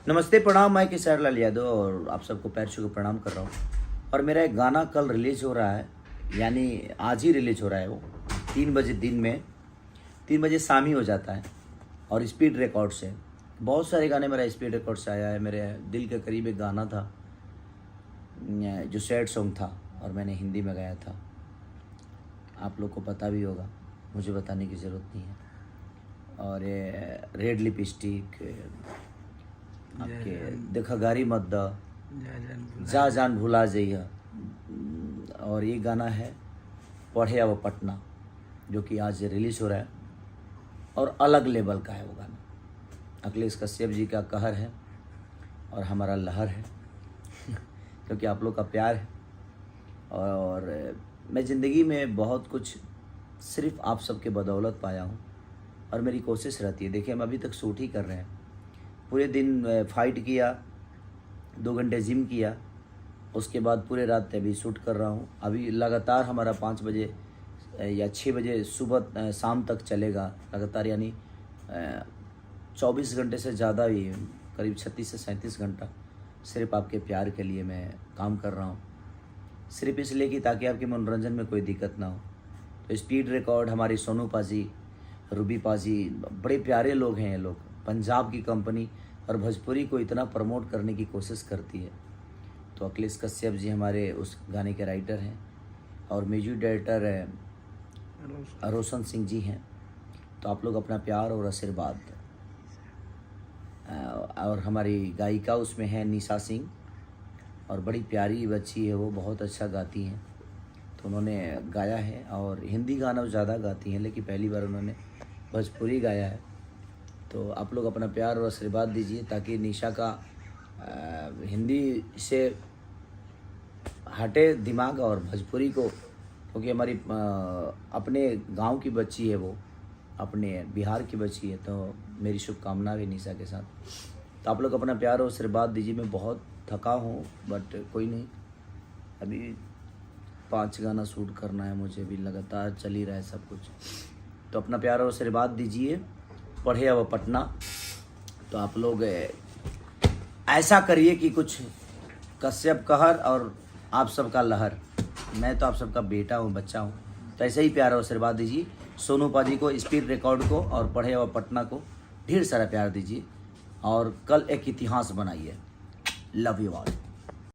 नमस्ते, प्रणाम। मैं किशोर लाल यादव और आप सबको पैर छू के प्रणाम कर रहा हूँ। और मेरा एक गाना कल रिलीज़ हो रहा है, यानी आज ही रिलीज़ हो रहा है। वो 3 बजे दिन में 3 बजे शाम ही हो जाता है। और स्पीड रिकॉर्ड से बहुत सारे गाने मेरा स्पीड रिकॉर्ड से आया है। मेरे दिल के करीब एक गाना था जो सैड सॉन्ग था और मैंने हिंदी में गाया था। आप लोग को पता भी होगा, मुझे बताने की ज़रूरत नहीं है। और ये रेड लिपस्टिक, आपके देखा गारी मत द, जा जान भुला जइया। और ये गाना है पढ़े अब पटना, जो कि आज रिलीज़ हो रहा है और अलग लेवल का है वो गाना। अखिलेश कश्यप जी का कहर है और हमारा लहर है क्योंकि आप लोग का प्यार है। और मैं ज़िंदगी में बहुत कुछ सिर्फ आप सबके बदौलत पाया हूँ और मेरी कोशिश रहती है। देखिए, हम अभी तक शूट ही कर रहे हैं। पूरे दिन फाइट किया, 2 घंटे जिम किया, उसके बाद पूरे रात अभी शूट कर रहा हूँ। अभी लगातार हमारा 5 बजे या 6 बजे सुबह शाम तक चलेगा लगातार, यानी 24 घंटे से ज़्यादा भी, करीब 36 से 37 घंटा सिर्फ आपके प्यार के लिए मैं काम कर रहा हूँ। सिर्फ इसलिए कि ताकि आपके मनोरंजन में कोई दिक्कत ना हो। तो स्पीड रिकॉर्ड, हमारी सोनू पाजी, रूबी पाजी, बड़े प्यारे लोग हैं ये लोग। पंजाब की कंपनी और भोजपुरी को इतना प्रमोट करने की कोशिश करती है। तो अखिलेश कश्यप जी हमारे उस गाने के राइटर हैं और म्यूजिक डायरेक्टर रोशन सिंह जी हैं। तो आप लोग अपना प्यार और आशीर्वाद। और हमारी गायिका उसमें है निशा सिंह, और बड़ी प्यारी बच्ची है वो, बहुत अच्छा गाती हैं। तो उन्होंने गाया है और हिंदी गाना ज़्यादा गाती हैं, लेकिन पहली बार उन्होंने भोजपुरी गाया है। तो आप लोग अपना प्यार और आशीर्वाद दीजिए ताकि निशा का हिंदी से हटे दिमाग और भोजपुरी को, क्योंकि हमारी अपने गांव की बच्ची है वो, अपने बिहार की बच्ची है। तो मेरी शुभकामना भी निशा के साथ। तो आप लोग अपना प्यार और आशीर्वाद दीजिए। मैं बहुत थका हूँ, बट कोई नहीं, अभी 5 गाना शूट करना है मुझे, भी लगातार चल ही रहा है सब कुछ। तो अपना प्यार और आशीर्वाद दीजिए। पढ़े अब पटना। तो आप लोग ऐसा करिए कि कुछ कश्यप कहर और आप सबका लहर। मैं तो आप सबका बेटा हूँ, बच्चा हूँ, तो ऐसे ही प्यार और आशीर्वाद दीजिए। सोनू पाजी को, स्पीड रिकॉर्ड को और पढ़े अब पटना को ढेर सारा प्यार दीजिए और कल एक इतिहास बनाइए। Love you all.